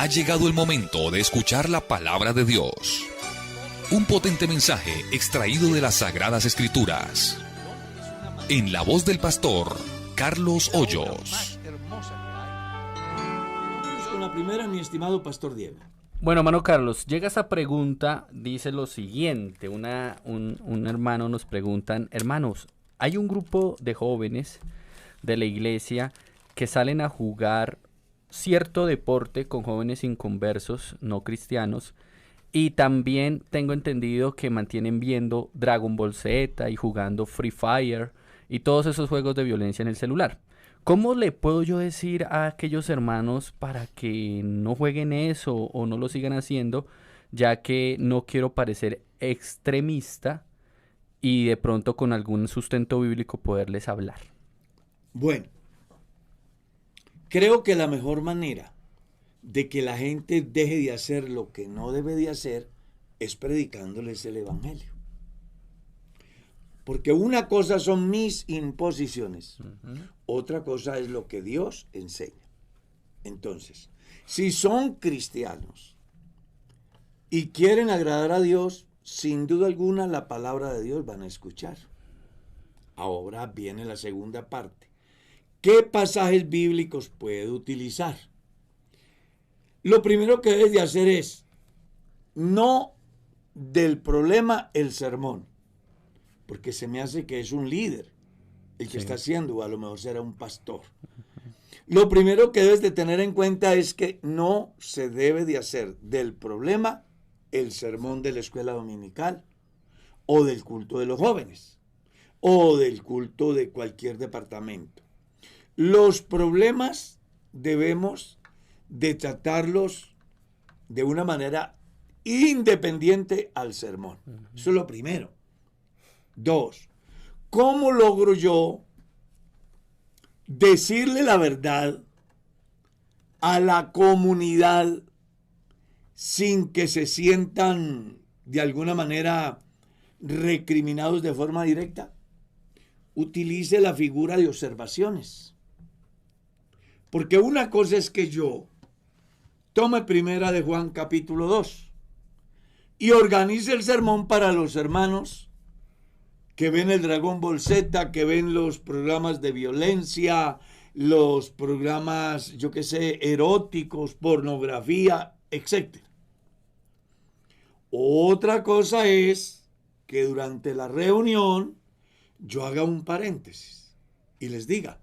Ha llegado el momento de escuchar la palabra de Dios. Un potente mensaje extraído de las Sagradas Escrituras. En la voz del pastor Carlos Hoyos. Vamos con la primera, mi estimado pastor Diego. Bueno, hermano Carlos, llega esa pregunta, dice lo siguiente, un hermano nos preguntan, hermanos, hay un grupo de jóvenes de la iglesia que salen a jugar cierto deporte con jóvenes inconversos, no cristianos, y también tengo entendido que mantienen viendo Dragon Ball Z y jugando Free Fire y todos esos juegos de violencia en el celular. ¿Cómo le puedo yo decir a aquellos hermanos para que no jueguen eso o no lo sigan haciendo, ya que no quiero parecer extremista y de pronto con algún sustento bíblico poderles hablar? Bueno, creo que la mejor manera de que la gente deje de hacer lo que no debe de hacer es predicándoles el evangelio. Porque una cosa son mis imposiciones, otra cosa es lo que Dios enseña. Entonces, si son cristianos y quieren agradar a Dios, sin duda alguna la palabra de Dios van a escuchar. Ahora viene la segunda parte. ¿Qué pasajes bíblicos puede utilizar? Lo primero que debes de hacer es no del problema el sermón, porque se me hace que es un líder el que está haciendo, o a lo mejor será un pastor. Lo primero que debes de tener en cuenta es que no se debe de hacer del problema el sermón de la escuela dominical, o del culto de los jóvenes, o del culto de cualquier departamento. Los problemas debemos de tratarlos de una manera independiente al sermón. Eso es lo primero. 2. ¿Cómo logro yo decirle la verdad a la comunidad sin que se sientan de alguna manera recriminados de forma directa? Utilice la figura de observaciones. Porque una cosa es que yo tome primera de Juan capítulo 2 y organice el sermón para los hermanos que ven el Dragon Ball Z, que ven los programas de violencia, los programas, yo qué sé, eróticos, pornografía, etc. Otra cosa es que durante la reunión yo haga un paréntesis y les diga,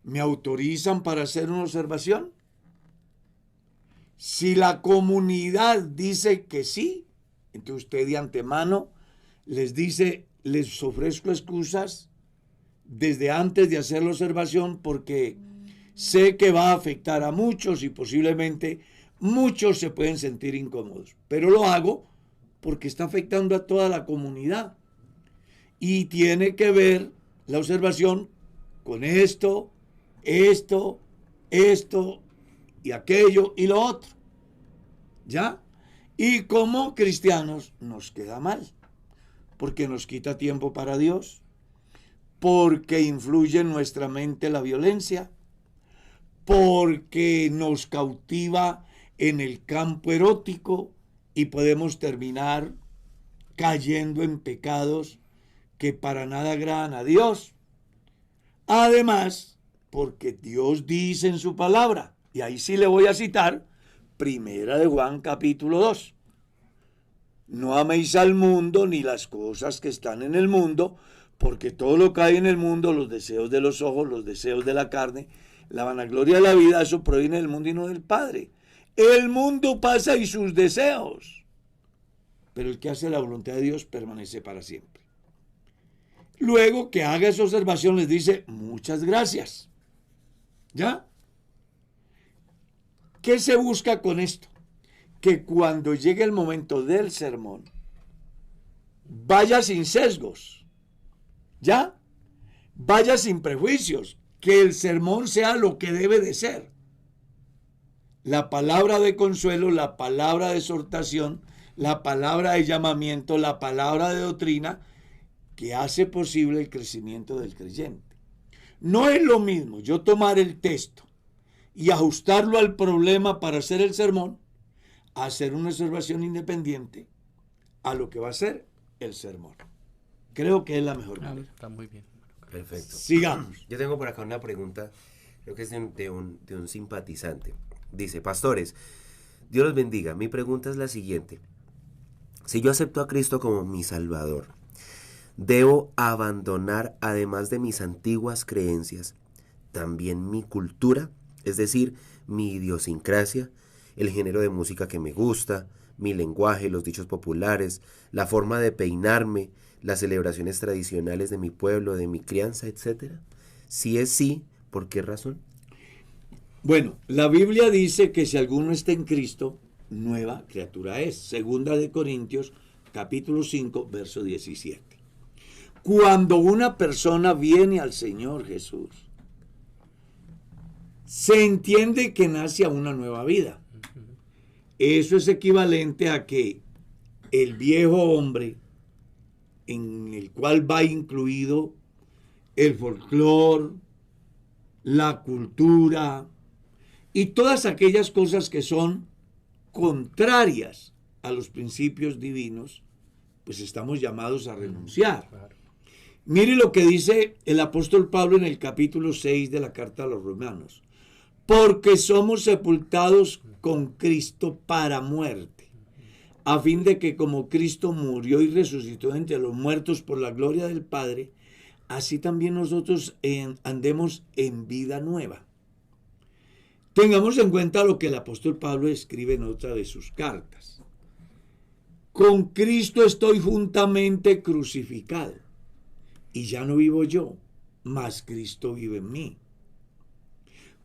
¿me autorizan para hacer una observación? Si la comunidad dice que sí, entonces usted de antemano les dice, les ofrezco excusas desde antes de hacer la observación porque sé que va a afectar a muchos y posiblemente muchos se pueden sentir incómodos. Pero lo hago porque está afectando a toda la comunidad y tiene que ver la observación con esto y aquello y lo otro. ¿Ya? Y como cristianos nos queda mal, porque nos quita tiempo para Dios, porque influye en nuestra mente la violencia, porque nos cautiva en el campo erótico y podemos terminar cayendo en pecados que para nada agradan a Dios. Además, porque Dios dice en su palabra, y ahí sí le voy a citar, primera de Juan capítulo 2. No améis al mundo ni las cosas que están en el mundo, porque todo lo que hay en el mundo, los deseos de los ojos, los deseos de la carne, la vanagloria de la vida, eso proviene del mundo y no del Padre. El mundo pasa y sus deseos, pero el que hace la voluntad de Dios permanece para siempre. Luego que haga esa observación les dice, muchas gracias. ¿Ya? ¿Qué se busca con esto? Que cuando llegue el momento del sermón, vaya sin sesgos, ¿ya? Vaya sin prejuicios, que el sermón sea lo que debe de ser. La palabra de consuelo, la palabra de exhortación, la palabra de llamamiento, la palabra de doctrina, que hace posible el crecimiento del creyente. No es lo mismo yo tomar el texto y ajustarlo al problema para hacer el sermón, a hacer una observación independiente a lo que va a ser el sermón. Creo que es la mejor manera. Está muy bien. Perfecto. Sigamos. Yo tengo por acá una pregunta, creo que es de un simpatizante. Dice, pastores, Dios los bendiga. Mi pregunta es la siguiente. Si yo acepto a Cristo como mi Salvador, ¿debo abandonar, además de mis antiguas creencias, también mi cultura? Es decir, mi idiosincrasia, el género de música que me gusta, mi lenguaje, los dichos populares, la forma de peinarme, las celebraciones tradicionales de mi pueblo, de mi crianza, etcétera. Si es sí, ¿por qué razón? Bueno, la Biblia dice que si alguno está en Cristo, nueva criatura es. Segunda de Corintios, capítulo 5, verso 17. Cuando una persona viene al Señor Jesús, se entiende que nace a una nueva vida. Eso es equivalente a que el viejo hombre, en el cual va incluido el folclore, la cultura y todas aquellas cosas que son contrarias a los principios divinos, pues estamos llamados a renunciar. Mire lo que dice el apóstol Pablo en el capítulo 6 de la carta a los Romanos. Porque somos sepultados con Cristo para muerte, a fin de que como Cristo murió y resucitó entre los muertos por la gloria del Padre, así también nosotros andemos en vida nueva. Tengamos en cuenta lo que el apóstol Pablo escribe en otra de sus cartas. Con Cristo estoy juntamente crucificado, y ya no vivo yo, mas Cristo vive en mí.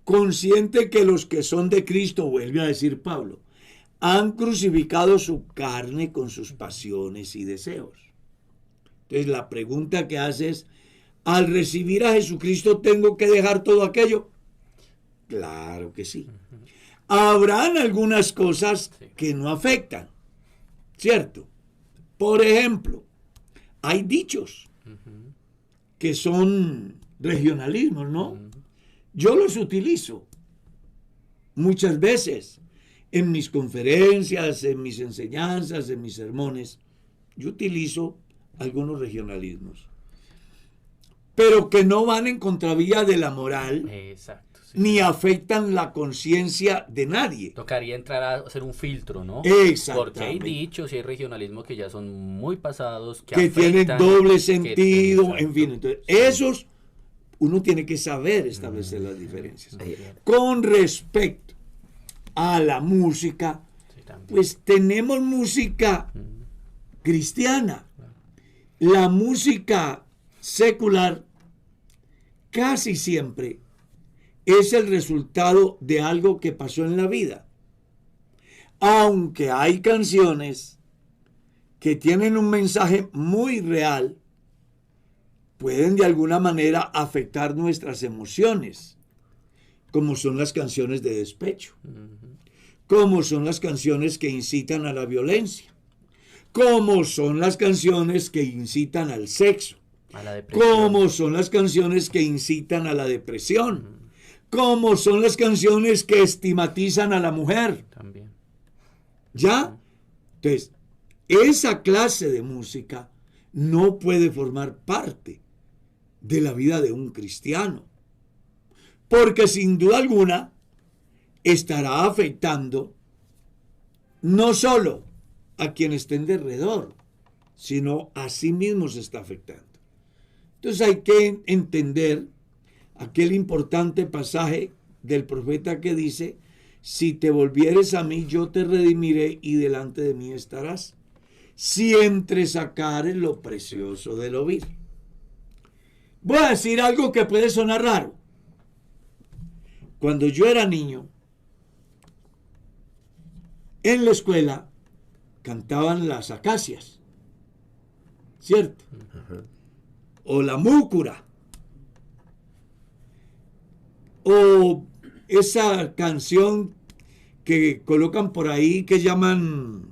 Consciente que los que son de Cristo, vuelve a decir Pablo, han crucificado su carne con sus pasiones y deseos. Entonces la pregunta que hace es, ¿al recibir a Jesucristo tengo que dejar todo aquello? Claro que sí. Habrán algunas cosas que no afectan, ¿cierto? Por ejemplo, hay dichos que son regionalismos, ¿no? Yo los utilizo muchas veces en mis conferencias, en mis enseñanzas, en mis sermones. Yo utilizo algunos regionalismos, pero que no van en contravía de la moral. Exacto. Sí, ni afectan la conciencia de nadie. Tocaría entrar a hacer un filtro, ¿no? Exactamente. Porque hay dichos y hay regionalismos que ya son muy pasados, que tienen doble sentido, que, en fin. Entonces, esos uno tiene que saber establecer las diferencias. Con respecto a la música, pues tenemos música cristiana. La música secular casi siempre es el resultado de algo que pasó en la vida. Aunque hay canciones que tienen un mensaje muy real, pueden de alguna manera afectar nuestras emociones, como son las canciones de despecho, como son las canciones que incitan a la violencia, como son las canciones que incitan al sexo, a la depresión, como son las canciones que incitan a la depresión, como son las canciones que estigmatizan a la mujer. También. ¿Ya? Entonces, esa clase de música no puede formar parte de la vida de un cristiano, porque sin duda alguna estará afectando no solo a quienes estén de alrededor, sino a sí mismo se está afectando. Entonces hay que entender aquel importante pasaje del profeta que dice: si te volvieres a mí, yo te redimiré y delante de mí estarás, si entresacares lo precioso de lo vil. Voy a decir algo que puede sonar raro. Cuando yo era niño, en la escuela cantaban las acacias, ¿cierto? O la múcura, o esa canción que colocan por ahí que llaman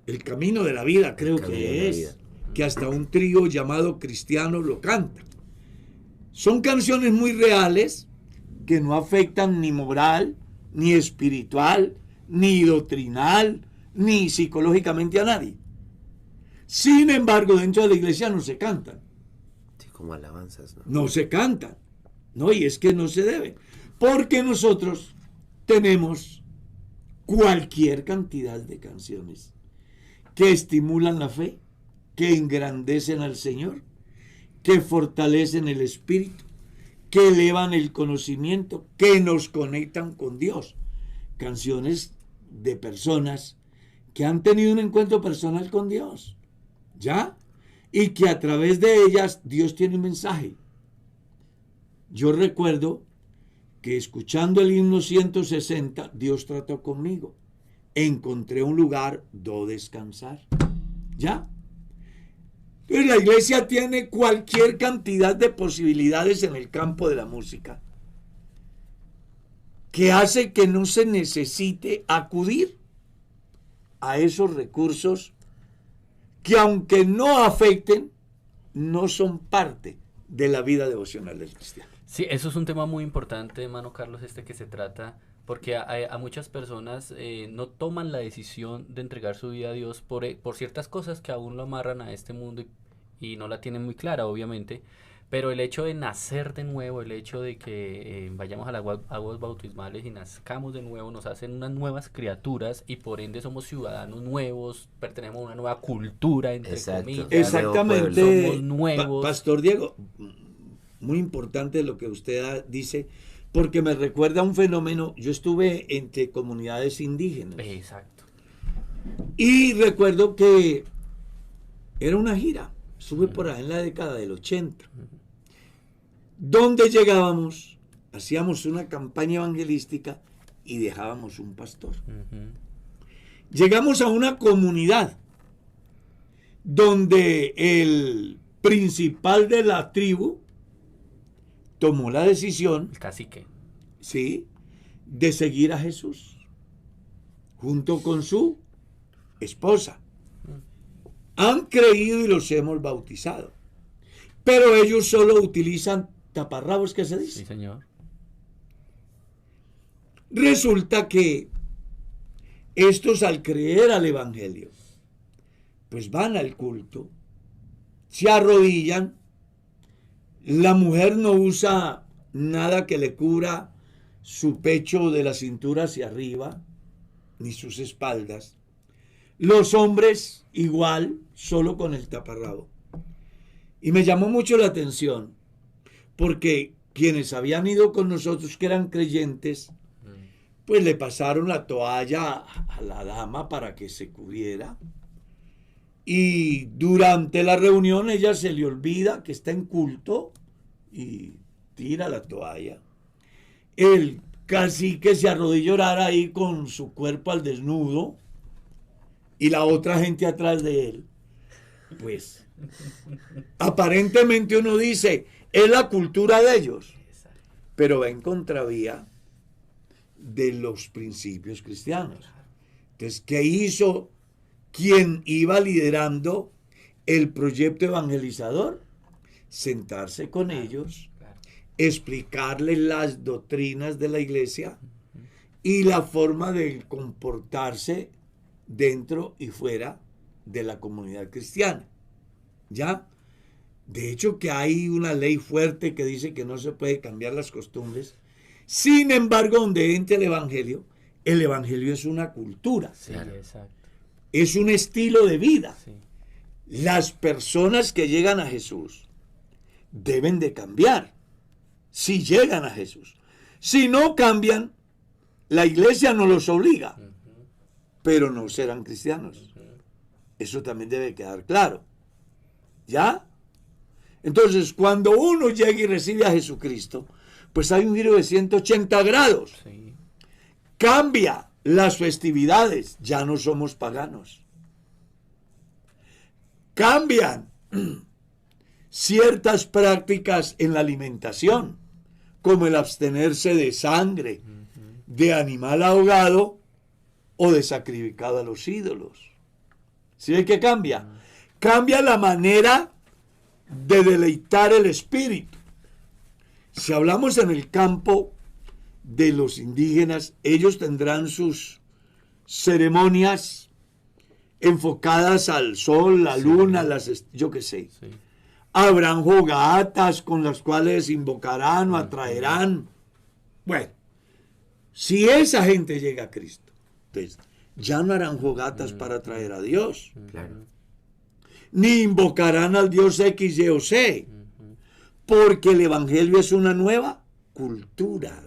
El Camino de la Vida, creo que es, que hasta un trío llamado Cristiano lo canta. Son canciones muy reales que no afectan ni moral, ni espiritual, ni doctrinal, ni psicológicamente a nadie. Sin embargo, dentro de la iglesia no se cantan. Sí, como alabanzas, ¿no? No se cantan. No, y es que no se debe. Porque nosotros tenemos cualquier cantidad de canciones que estimulan la fe, que engrandecen al Señor, que fortalecen el espíritu, que elevan el conocimiento, que nos conectan con Dios. Canciones de personas que han tenido un encuentro personal con Dios, ¿ya? Y que a través de ellas Dios tiene un mensaje. Yo recuerdo que escuchando el himno 160, Dios trató conmigo. Encontré un lugar donde descansar. ¿Ya? Entonces la iglesia tiene cualquier cantidad de posibilidades en el campo de la música que hace que no se necesite acudir a esos recursos que, aunque no afecten, no son parte de la vida devocional del cristiano. Sí, eso es un tema muy importante, hermano Carlos, que se trata, porque a muchas personas no toman la decisión de entregar su vida a Dios por ciertas cosas que aún lo amarran a este mundo y no la tienen muy clara, obviamente, pero el hecho de nacer de nuevo, el hecho de que vayamos a las aguas bautismales y nazcamos de nuevo, nos hacen unas nuevas criaturas y por ende somos ciudadanos nuevos, pertenecemos a una nueva cultura, entre comillas. Exactamente. Somos nuevos. Pastor Diego, muy importante lo que usted dice, porque me recuerda a un fenómeno. Yo estuve entre comunidades indígenas. Exacto. Y recuerdo que era una gira. Estuve por ahí en la década del 80. Donde llegábamos, hacíamos una campaña evangelística y dejábamos un pastor. Llegamos a una comunidad donde el principal de la tribu tomó la decisión, El cacique. sí, de seguir a Jesús junto con su esposa. Han creído y los hemos bautizado, pero ellos solo utilizan taparrabos, ¿qué se dice? Sí, señor. Resulta que estos, al creer al evangelio, pues van al culto, se arrodillan. La mujer no usa nada que le cubra su pecho de la cintura hacia arriba, ni sus espaldas. Los hombres igual, solo con el taparrabo. Y me llamó mucho la atención, porque quienes habían ido con nosotros, que eran creyentes, pues le pasaron la toalla a la dama para que se cubriera. Y durante la reunión ella se le olvida que está en culto y tira la toalla. El cacique se arrodilla a orar ahí con su cuerpo al desnudo y la otra gente atrás de él. Pues aparentemente uno dice, es la cultura de ellos, pero va en contravía de los principios cristianos. Entonces, ¿qué hizo quien iba liderando el proyecto evangelizador? Sentarse con ellos, explicarles las doctrinas de la iglesia y la forma de comportarse dentro y fuera de la comunidad cristiana. ¿Ya? De hecho, que hay una ley fuerte que dice que no se puede cambiar las costumbres. Sin embargo, donde entra el evangelio es una cultura. Sí, exacto. Es un estilo de vida. Sí. Las personas que llegan a Jesús deben de cambiar si llegan a Jesús. Si no cambian, la iglesia no los obliga, pero no serán cristianos. Eso también debe quedar claro. ¿Ya? Entonces, cuando uno llega y recibe a Jesucristo, pues hay un giro de 180 grados. Sí. Cambia las festividades, ya no somos paganos. Cambian ciertas prácticas en la alimentación, como el abstenerse de sangre, de animal ahogado o de sacrificado a los ídolos. ¿Sí ve que cambia? Cambia la manera de deleitar el espíritu. Si hablamos en el campo de los indígenas, ellos tendrán sus ceremonias enfocadas al sol, la luna, yo qué sé. Sí. Habrán fogatas con las cuales invocarán o atraerán. Bueno, si esa gente llega a Cristo, entonces ya no harán fogatas para atraer a Dios, Claro. ni invocarán al Dios X, Y o Z, porque el Evangelio es una nueva cultura.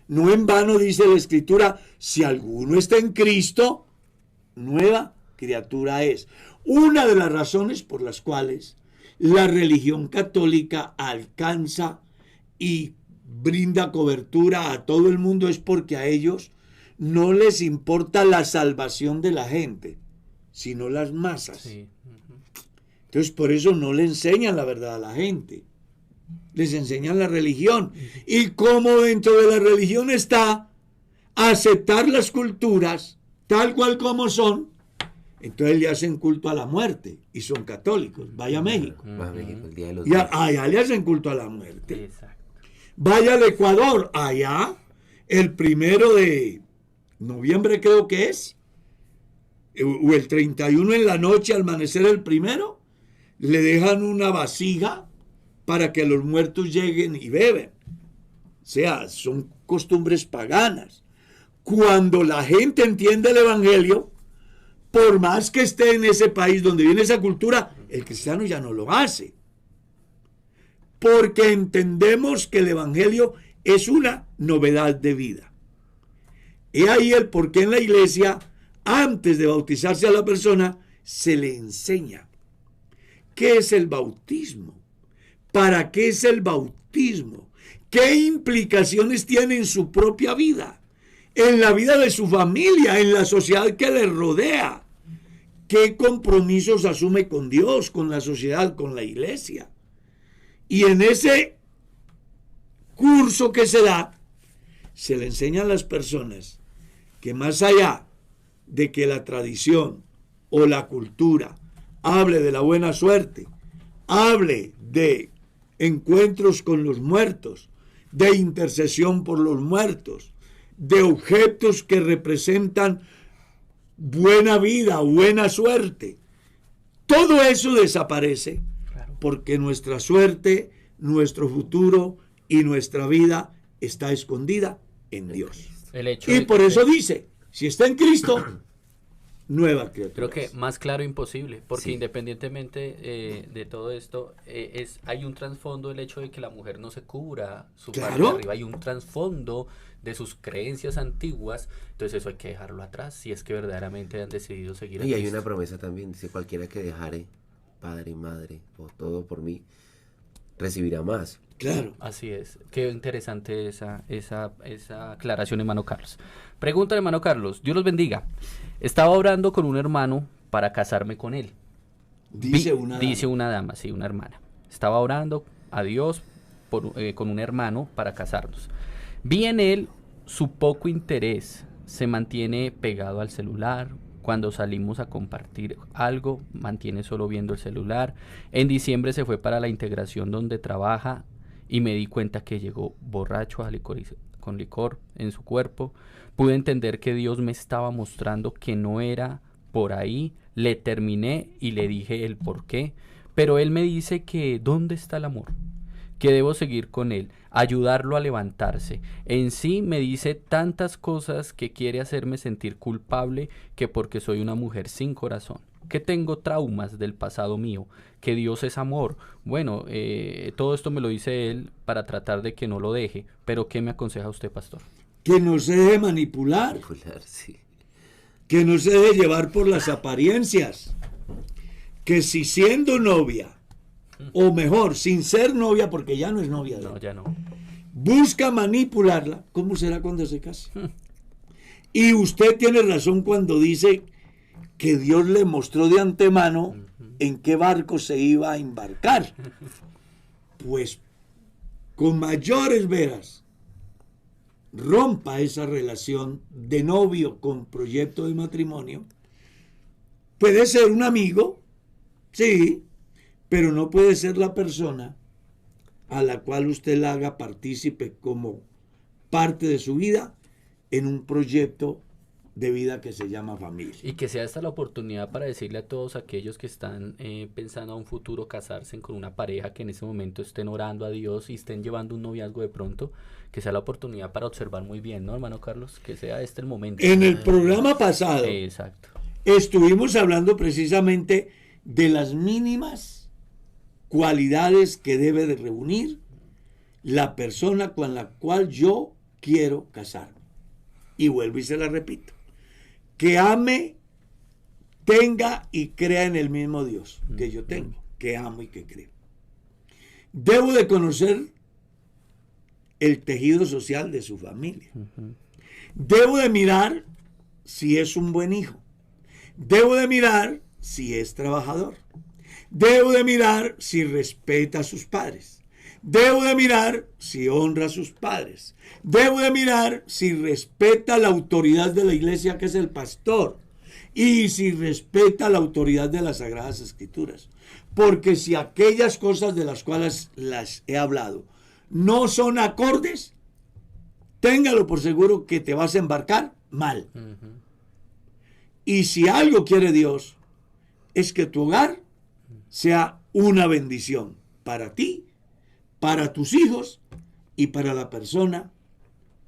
No en vano dice la Escritura, si alguno está en Cristo, nueva criatura es. Una de las razones por las cuales la religión católica alcanza y brinda cobertura a todo el mundo es porque a ellos no les importa la salvación de la gente, sino las masas. Sí. Entonces por eso no le enseñan la verdad a la gente, les enseñan la religión. Y como dentro de la religión está aceptar las culturas tal cual como son, entonces le hacen culto a la muerte y son católicos. Vaya a México. Va a México, el Día de los Y allá le hacen culto a la muerte. Exacto. Vaya al Ecuador, allá el 1 de noviembre creo que es, o el 31 en la noche, al amanecer el 1, le dejan una vasija para que los muertos lleguen y beben. O sea, son costumbres paganas. Cuando la gente entiende el Evangelio, por más que esté en ese país donde viene esa cultura, el cristiano ya no lo hace. Porque entendemos que el Evangelio es una novedad de vida. He ahí el por qué en la iglesia, antes de bautizarse a la persona, se le enseña qué es el bautismo, para qué es el bautismo, qué implicaciones tiene en su propia vida, en la vida de su familia, en la sociedad que le rodea, qué compromisos asume con Dios, con la sociedad, con la iglesia. Y en ese curso que se da, se le enseña a las personas que más allá de que la tradición o la cultura hable de la buena suerte, hable de encuentros con los muertos, de intercesión por los muertos, de objetos que representan buena vida, buena suerte, todo eso desaparece. Porque nuestra suerte, nuestro futuro y nuestra vida está escondida en Dios. Y por eso dice, si está en Cristo, nueva criatura. Creo que más claro imposible, porque Sí. independientemente de todo esto, hay un trasfondo del hecho de que la mujer no se cubra su parte Claro. de arriba, hay un trasfondo de sus creencias antiguas, entonces eso hay que dejarlo atrás, si es que verdaderamente han decidido seguir a Y hay Cristo. una promesa también, dice cualquiera que dejare padre y madre o todo por mí, recibirá más. Claro. Así es, qué interesante esa aclaración, hermano Carlos. Pregunta, hermano Carlos, Dios los bendiga. Estaba orando con un hermano para casarme con él. Dice una dama, sí, una hermana. Estaba orando a Dios con un hermano para casarnos. Vi en él su poco interés, se mantiene pegado al celular. Cuando salimos a compartir algo, mantiene solo viendo el celular. En diciembre se fue para la integración donde trabaja y me di cuenta que llegó borracho con licor en su cuerpo. Pude entender que Dios me estaba mostrando que no era por ahí. Le terminé y le dije el por qué. Pero él me dice que ¿dónde está el amor? Que debo seguir con él, ayudarlo a levantarse. En sí me dice tantas cosas que quiere hacerme sentir culpable, que porque soy una mujer sin corazón, que tengo traumas del pasado mío, que Dios es amor. Bueno, todo esto me lo dice él para tratar de que no lo deje, pero ¿qué me aconseja usted, pastor? Que no se deje manipular, Sí. que no se deje llevar por las apariencias, que si siendo novia, o mejor, sin ser novia, porque ya no es novia de él, No, ya no. busca manipularla, ¿cómo será cuando se case? Y usted tiene razón cuando dice que Dios le mostró de antemano en qué barco se iba a embarcar. Pues con mayores veras, rompa esa relación de novio con proyecto de matrimonio. Puede ser un amigo, sí, pero no puede ser la persona a la cual usted la haga partícipe como parte de su vida en un proyecto de vida que se llama familia. Y que sea esta la oportunidad para decirle a todos aquellos que están pensando a un futuro casarse con una pareja, que en ese momento estén orando a Dios y estén llevando un noviazgo de pronto, que sea la oportunidad para observar muy bien, ¿no, hermano Carlos? Que sea este el momento. En el programa pasado Exacto. estuvimos hablando precisamente de las mínimas cualidades que debe de reunir la persona con la cual yo quiero casarme. Y vuelvo y se la repito. Que ame, tenga y crea en el mismo Dios que yo tengo, que amo y que creo. Debo de conocer el tejido social de su familia. Debo de mirar si es un buen hijo. Debo de mirar si es trabajador. Debo de mirar si respeta a sus padres. Debo de mirar si honra a sus padres. Debo de mirar si respeta la autoridad de la iglesia, que es el pastor, y si respeta la autoridad de las Sagradas Escrituras. Porque si aquellas cosas de las cuales las he hablado no son acordes, téngalo por seguro que te vas a embarcar mal. Y si algo quiere Dios, es que tu hogar sea una bendición para ti, para tus hijos y para la persona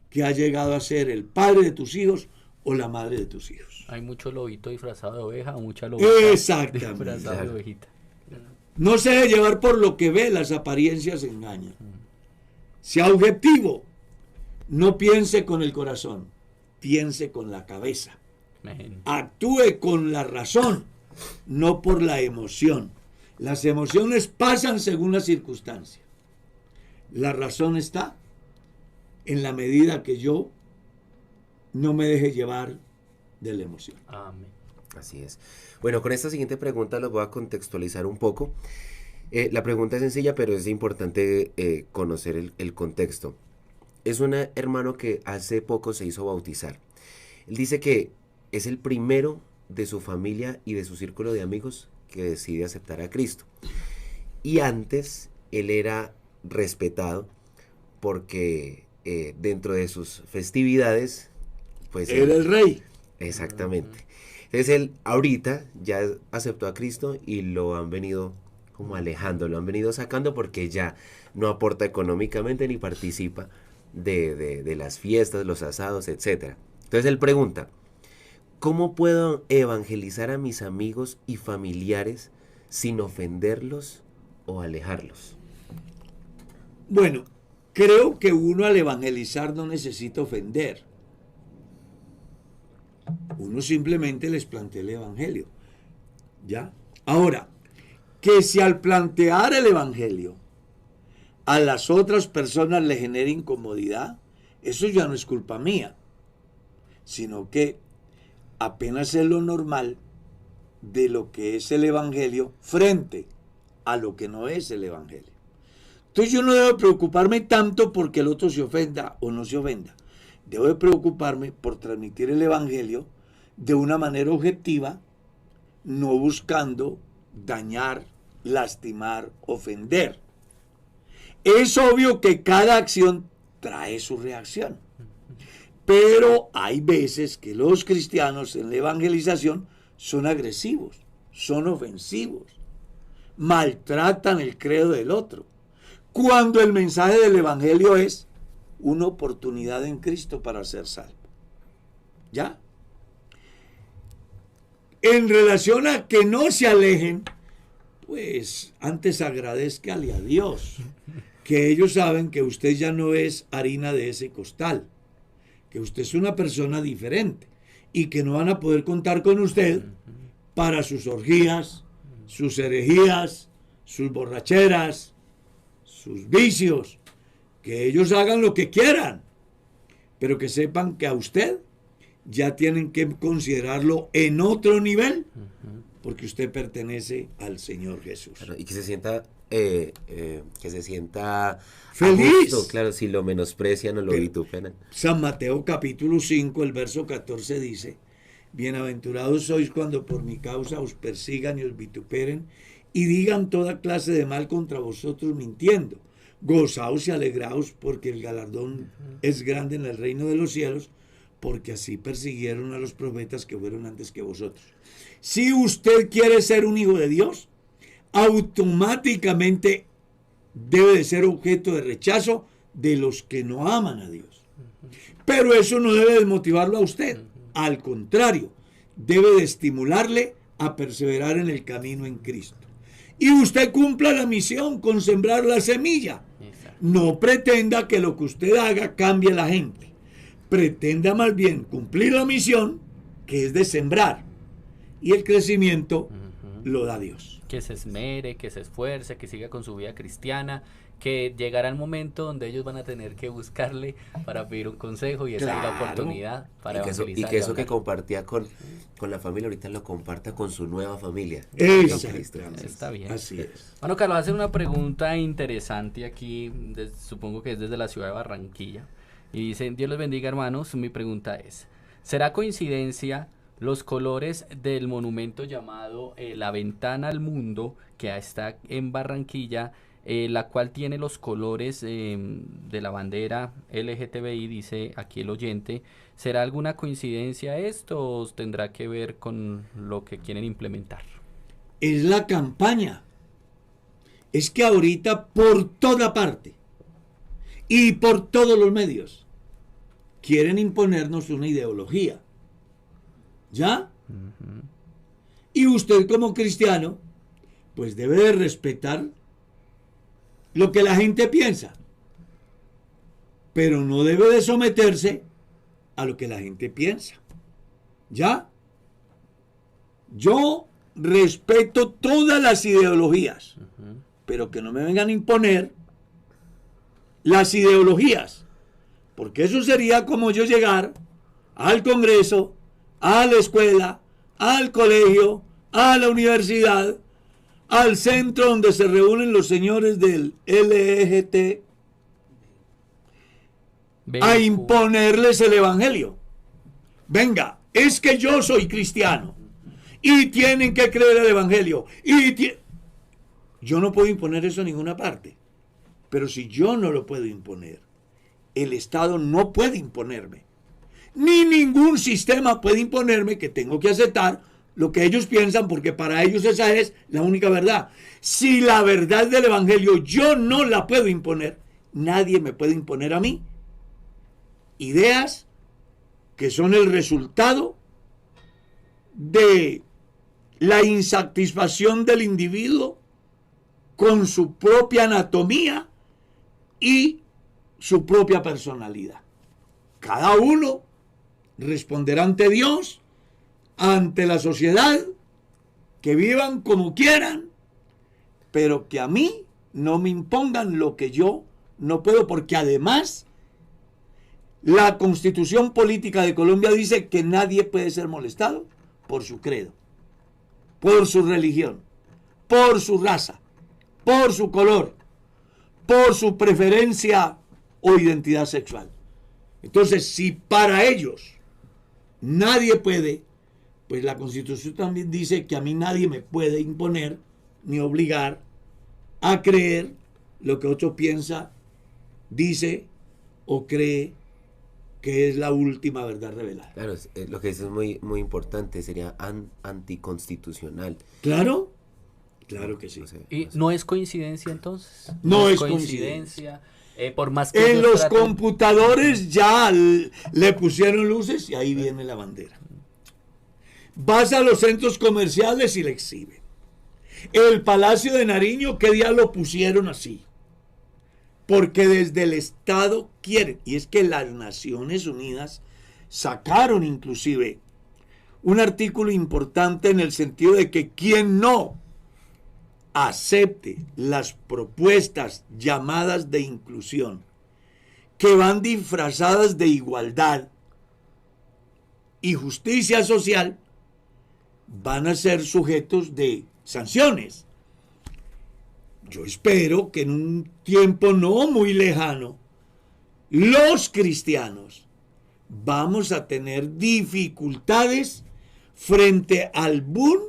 que ha llegado a ser el padre de tus hijos o la madre de tus hijos. Hay mucho lobito disfrazado de oveja o mucha lobita Exactamente. disfrazada de ovejita. No se deje llevar por lo que ve, las apariencias engañan. Sea objetivo, no piense con el corazón, piense con la cabeza. Actúe con la razón, no por la emoción. Las emociones pasan según las circunstancias. La razón está en la medida que yo no me deje llevar de la emoción. Amén. Así es. Bueno, con esta siguiente pregunta los voy a contextualizar un poco. La pregunta es sencilla, pero es importante conocer el contexto. Es un hermano que hace poco se hizo bautizar. Él dice que es el primero de su familia y de su círculo de amigos que decide aceptar a Cristo. Y antes él era respetado porque dentro de sus festividades pues era el rey. Exactamente. Entonces él ahorita ya aceptó a Cristo y lo han venido como alejando, lo han venido sacando porque ya no aporta económicamente ni participa de las fiestas, los asados, etc. Entonces él pregunta: ¿cómo puedo evangelizar a mis amigos y familiares sin ofenderlos o alejarlos? Bueno, creo que uno al evangelizar no necesita ofender. Uno simplemente les plantea el evangelio. ¿Ya? Ahora, que si al plantear el evangelio a las otras personas le genera incomodidad, eso ya no es culpa mía, sino que apenas es lo normal de lo que es el evangelio frente a lo que no es el evangelio. Entonces yo no debo preocuparme tanto porque el otro se ofenda o no se ofenda. Debo de preocuparme por transmitir el evangelio de una manera objetiva, no buscando dañar, lastimar, ofender. Es obvio que cada acción trae su reacción, pero hay veces que los cristianos en la evangelización son agresivos, son ofensivos, maltratan el credo del otro, cuando el mensaje del evangelio es una oportunidad en Cristo para ser salvo. ¿Ya? En relación a que no se alejen, pues antes agradézcale a Dios, que ellos saben que usted ya no es harina de ese costal, que usted es una persona diferente y que no van a poder contar con usted para sus orgías, sus herejías, sus borracheras, sus vicios. Que ellos hagan lo que quieran, pero que sepan que a usted ya tienen que considerarlo en otro nivel, porque usted pertenece al Señor Jesús. Claro, y que se sienta feliz. Gusto, claro, si lo menosprecian o lo vituperan. San Mateo capítulo 5, el verso 14 dice: bienaventurados sois cuando por mi causa os persigan y os vituperen y digan toda clase de mal contra vosotros mintiendo. Gozaos y alegraos porque el galardón es grande en el reino de los cielos, porque así persiguieron a los profetas que fueron antes que vosotros. Si usted quiere ser un hijo de Dios, automáticamente debe de ser objeto de rechazo de los que no aman a Dios. Pero eso no debe desmotivarlo a usted. Al contrario, debe de estimularle a perseverar en el camino en Cristo. Y usted cumpla la misión con sembrar la semilla. No pretenda que lo que usted haga cambie a la gente. Pretenda más bien cumplir la misión, que es de sembrar. Y el crecimiento lo da Dios. Que se esmere, que se esfuerce, que siga con su vida cristiana, que llegará el momento donde ellos van a tener que buscarle para pedir un consejo y esa es la oportunidad para evangelizar. Y que eso que compartía con la familia, ahorita lo comparta con su nueva familia. Está bien. Así es. Bueno, Carlos, hace una pregunta interesante aquí, supongo que es desde la ciudad de Barranquilla. Y dice, Dios les bendiga, hermanos. Mi pregunta es, ¿será coincidencia los colores del monumento llamado La Ventana al Mundo, que está en Barranquilla, la cual tiene los colores de la bandera LGTBI, dice aquí el oyente? ¿Será alguna coincidencia esto o tendrá que ver con lo que quieren implementar? Es la campaña. Es que ahorita por toda parte y por todos los medios quieren imponernos una ideología. ¿Ya? Y usted como cristiano, pues debe de respetar lo que la gente piensa, pero no debe de someterse a lo que la gente piensa. ¿Ya? Yo respeto todas las ideologías, pero que no me vengan a imponer las ideologías, porque eso sería como yo llegar al Congreso, a la escuela, al colegio, a la universidad, al centro donde se reúnen los señores del LGT, a imponerles el evangelio. Venga, es que yo soy cristiano y tienen que creer el evangelio. Yo no puedo imponer eso en ninguna parte, pero si yo no lo puedo imponer, el Estado no puede imponerme. Ni ningún sistema puede imponerme que tengo que aceptar lo que ellos piensan, porque para ellos esa es la única verdad. Si la verdad del evangelio yo no la puedo imponer, nadie me puede imponer a mí ideas que son el resultado de la insatisfacción del individuo con su propia anatomía y su propia personalidad. Cada uno responderá ante Dios, ante la sociedad, que vivan como quieran, pero que a mí no me impongan lo que yo no puedo, porque además la Constitución Política de Colombia dice que nadie puede ser molestado por su credo, por su religión, por su raza, por su color, por su preferencia o identidad sexual. Entonces, si para ellos nadie puede, pues la Constitución también dice que a mí nadie me puede imponer ni obligar a creer lo que otro piensa, dice o cree que es la última verdad revelada. Claro, lo que dice es muy, muy importante, sería anticonstitucional. ¿Claro? Claro que sí. ¿Y no es coincidencia entonces? No es coincidencia. Por más que en los computadores ya le pusieron luces y ahí viene la bandera. Vas a los centros comerciales y la exhiben. El Palacio de Nariño, ¿qué día lo pusieron así? Porque desde el Estado quieren. Y es que las Naciones Unidas sacaron inclusive un artículo importante en el sentido de que quien no acepte las propuestas llamadas de inclusión, que van disfrazadas de igualdad y justicia social, van a ser sujetos de sanciones. Yo espero que en un tiempo no muy lejano, los cristianos vamos a tener dificultades frente al boom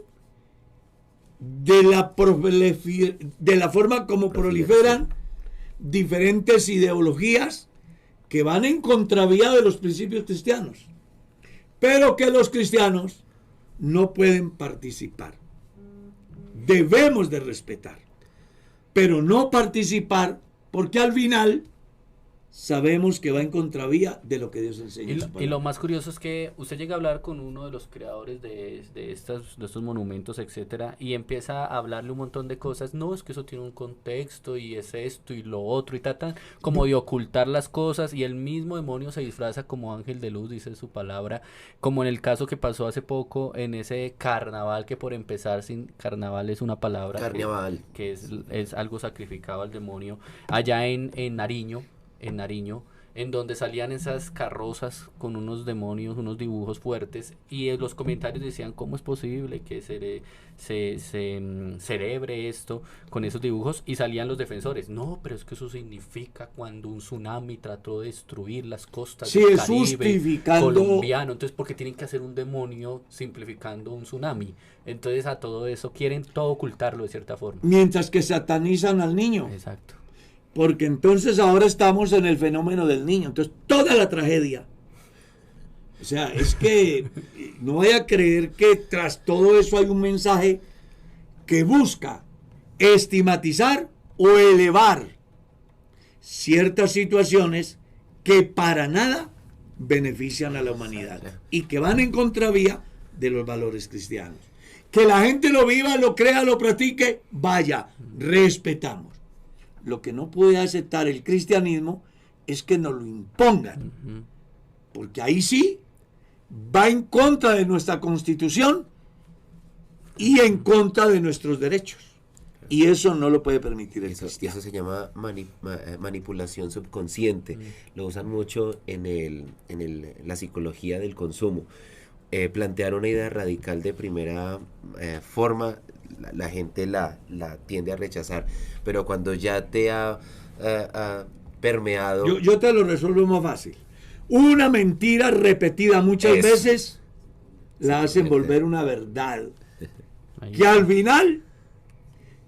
de la forma como proliferan diferentes ideologías que van en contravía de los principios cristianos, pero que los cristianos no pueden participar. Debemos de respetar, pero no participar, porque al final sabemos que va en contravía de lo que Dios enseña. Y lo más curioso es que usted llega a hablar con uno de los creadores de estos monumentos, etcétera, y empieza a hablarle un montón de cosas. No, es que eso tiene un contexto y es esto y lo otro, y tratan como de ocultar las cosas, y el mismo demonio se disfraza como ángel de luz, dice su palabra, como en el caso que pasó hace poco en ese carnaval, que por empezar, sin carnaval es una palabra Carnaval. que es algo sacrificado al demonio, allá en Nariño, en donde salían esas carrozas con unos demonios, unos dibujos fuertes, y en los comentarios decían, ¿cómo es posible que se celebre esto con esos dibujos? Y salían los defensores, no, pero es que eso significa cuando un tsunami trató de destruir las costas del Caribe colombiano, entonces ¿por qué tienen que hacer un demonio simplificando un tsunami? Entonces a todo eso quieren todo ocultarlo de cierta forma. Mientras que satanizan al niño. Exacto. Porque entonces ahora estamos en el fenómeno del niño. Entonces toda la tragedia. O sea, es que no vaya a creer que tras todo eso hay un mensaje que busca estigmatizar o elevar ciertas situaciones que para nada benefician a la humanidad y que van en contravía de los valores cristianos. Que la gente lo viva, lo crea, lo practique, vaya, respetamos. Lo que no puede aceptar el cristianismo es que nos lo impongan, porque ahí sí va en contra de nuestra constitución y en contra de nuestros derechos, y eso no lo puede permitir el cristiano. Eso se llama manipulación subconsciente. Lo usan mucho en la psicología del consumo. Plantear una idea radical de primera forma, la gente la tiende a rechazar, pero cuando ya te ha permeado... Yo te lo resuelvo más fácil. Una mentira repetida muchas veces la hacen volver una verdad, que al final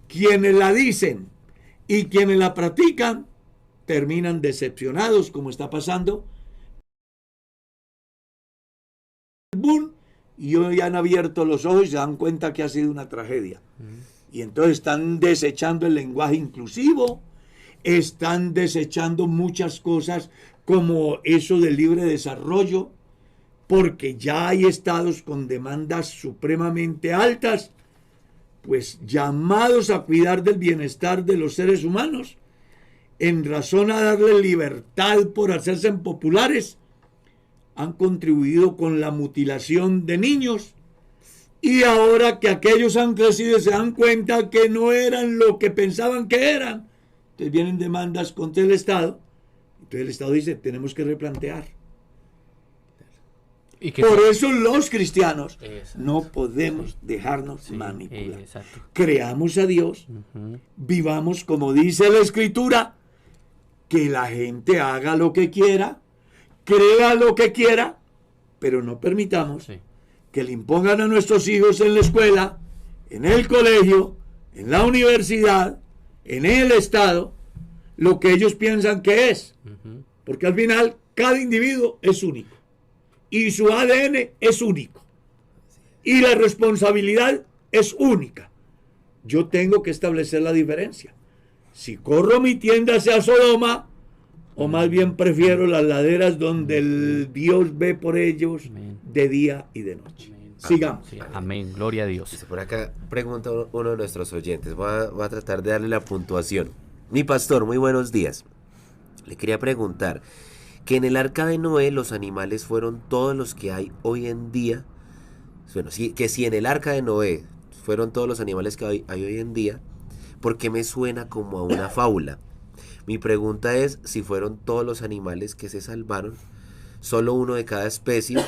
quienes la dicen y quienes la practican terminan decepcionados, como está pasando. Y hoy han abierto los ojos y se dan cuenta que ha sido una tragedia. Y entonces están desechando el lenguaje inclusivo, están desechando muchas cosas como eso del libre desarrollo, porque ya hay estados con demandas supremamente altas, pues llamados a cuidar del bienestar de los seres humanos, en razón a darle libertad por hacerse populares, han contribuido con la mutilación de niños, y ahora que aquellos han crecido se dan cuenta que no eran lo que pensaban que eran, entonces vienen demandas contra el Estado. Entonces el Estado dice, tenemos que replantear. Por eso los cristianos no podemos dejarnos manipular. Creamos a Dios, vivamos como dice la Escritura, que la gente haga lo que quiera, crea lo que quiera, pero no permitamos que le impongan a nuestros hijos en la escuela, en el colegio, en la universidad, en el Estado, lo que ellos piensan que es. Porque al final cada individuo es único y su ADN es único y la responsabilidad es única. Yo tengo que establecer la diferencia. Si corro mi tienda hacia Sodoma, o más bien prefiero las laderas donde el Dios ve por ellos de día y de noche. Sigamos. Amén, gloria a Dios. Dice por acá, pregunta uno de nuestros oyentes, voy a tratar de darle la puntuación. Mi pastor, muy buenos días. Le quería preguntar, que en el arca de Noé los animales fueron todos los que hay hoy en día. Bueno, que si en el arca de Noé fueron todos los animales que hay hoy en día, ¿por qué me suena como a una fábula? Mi pregunta es si fueron todos los animales que se salvaron, solo uno de cada especie,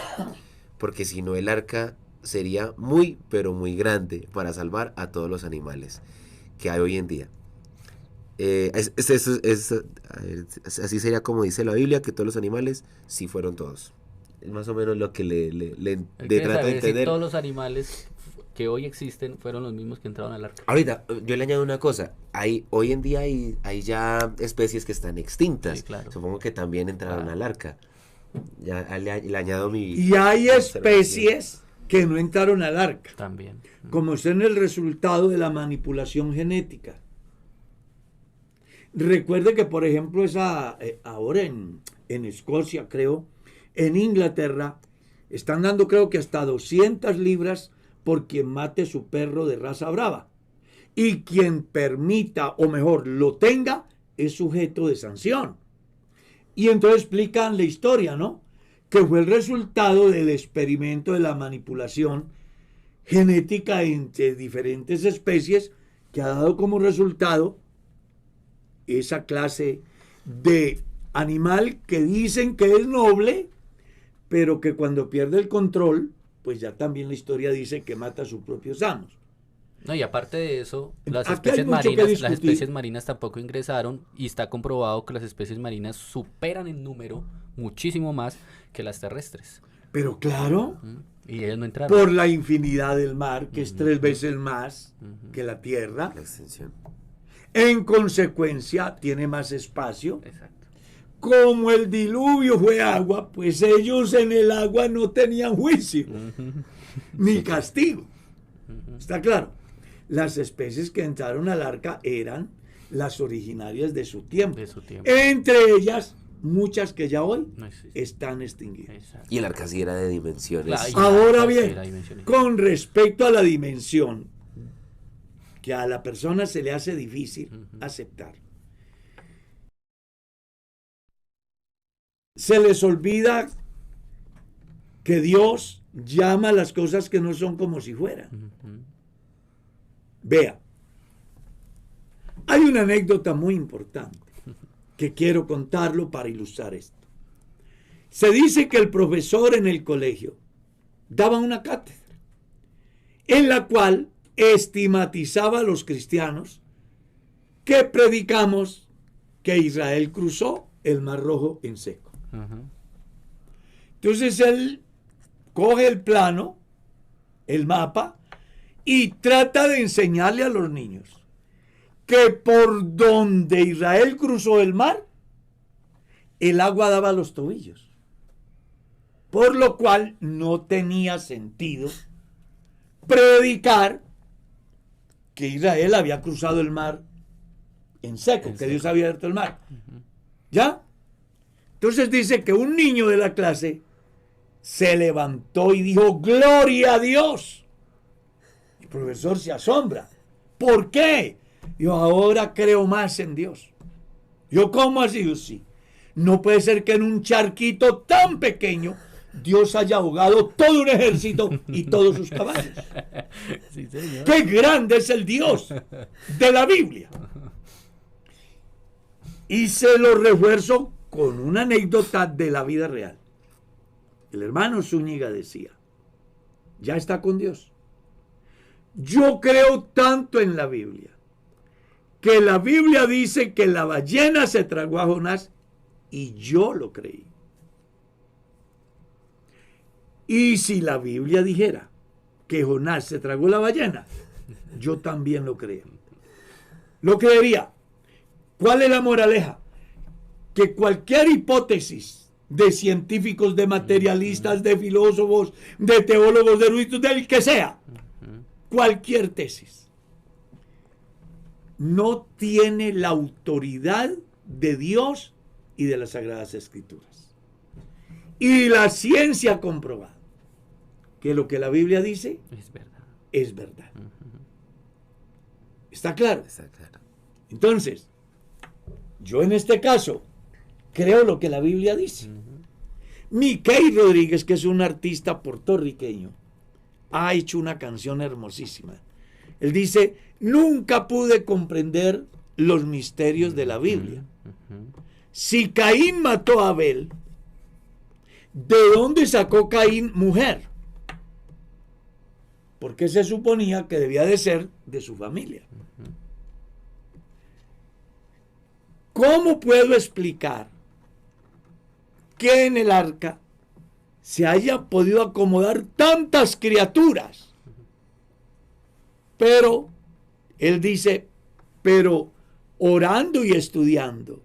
porque si no el arca sería muy, pero muy grande para salvar a todos los animales que hay hoy en día. Así sería como dice la Biblia, que todos los animales sí fueron todos. Es más o menos lo que le trato de entender. Si todos los animales que hoy existen fueron los mismos que entraron al arca. Ahorita, yo le añado una cosa. Hoy en día hay ya especies que están extintas. Sí, claro. Supongo que también entraron Claro. al arca. Ya le añado mi... Y hay observación. especies que no entraron al arca, También. como son el resultado de la manipulación genética. Recuerde que, por ejemplo, ahora en Escocia, creo, en Inglaterra, están dando, creo que hasta 200 libras por quien mate su perro de raza brava. Y quien permita, o mejor, lo tenga, es sujeto de sanción. Y entonces explican la historia, ¿no? Que fue el resultado del experimento de la manipulación genética entre diferentes especies que ha dado como resultado esa clase de animal que dicen que es noble, pero que cuando pierde el control, pues ya también la historia dice que mata a sus propios amos. No, y aparte de eso, las Aquí hay especies mucho que marinas, discutir. las especies marinas tampoco ingresaron y está comprobado que las especies marinas superan en número muchísimo más que las terrestres. Pero claro, Y ellas no entraron. por la infinidad del mar, que es 3 veces más que la tierra, La extensión. en consecuencia tiene más espacio. Exacto. Como el diluvio fue agua, pues ellos en el agua no tenían juicio ni castigo. ¿Está claro? Las especies que entraron al arca eran las originarias de su tiempo. De su tiempo. Entre ellas, muchas que ya hoy No existen. están extinguidas. Exacto. Y el arca sí era de dimensiones. Claro, y- Ahora Sí, bien, la dimensión. con respecto a la dimensión, que a la persona se le hace difícil aceptar, se les olvida que Dios llama a las cosas que no son como si fueran. Vea, hay una anécdota muy importante que quiero contarlo para ilustrar esto. Se dice que el profesor en el colegio daba una cátedra en la cual estigmatizaba a los cristianos que predicamos que Israel cruzó el Mar Rojo en seco. Entonces él coge el plano, el mapa, y trata de enseñarle a los niños que por donde Israel cruzó el mar, el agua daba a los tobillos. Por lo cual no tenía sentido predicar que Israel había cruzado el mar en seco, que Dios había abierto el mar. ¿Ya? Entonces dice que un niño de la clase se levantó y dijo, ¡Gloria a Dios! El profesor se asombra. ¿Por qué? Yo ahora creo más en Dios. ¿Yo cómo así? Yo sí. No puede ser que en un charquito tan pequeño Dios haya ahogado todo un ejército y todos sus caballos. Sí, señor. ¡Qué grande es el Dios de la Biblia! Y se lo refuerzo con una anécdota de la vida real. El hermano Zúñiga decía, ya está con Dios. Yo creo tanto en la Biblia, que la Biblia dice que la ballena se tragó a Jonás y yo lo creí. Y si la Biblia dijera que Jonás se tragó la ballena, yo también lo creo. Lo creería. ¿Cuál es la moraleja? Que cualquier hipótesis de científicos, de materialistas, de filósofos, de teólogos, de eruditos, del que sea, cualquier tesis, no tiene la autoridad de Dios y de las Sagradas Escrituras. Y la ciencia ha comprobado que lo que la Biblia dice Es verdad. es verdad. ¿Está claro? Está claro. Entonces, yo en este caso creo lo que la Biblia dice. Mickey Rodríguez, que es un artista puertorriqueño, ha hecho una canción hermosísima. Él dice, nunca pude comprender los misterios de la Biblia. Si Caín mató a Abel, ¿de dónde sacó Caín mujer? Porque se suponía que debía de ser de su familia. ¿Cómo puedo explicar que en el arca se haya podido acomodar tantas criaturas Pero, él dice, pero orando y estudiando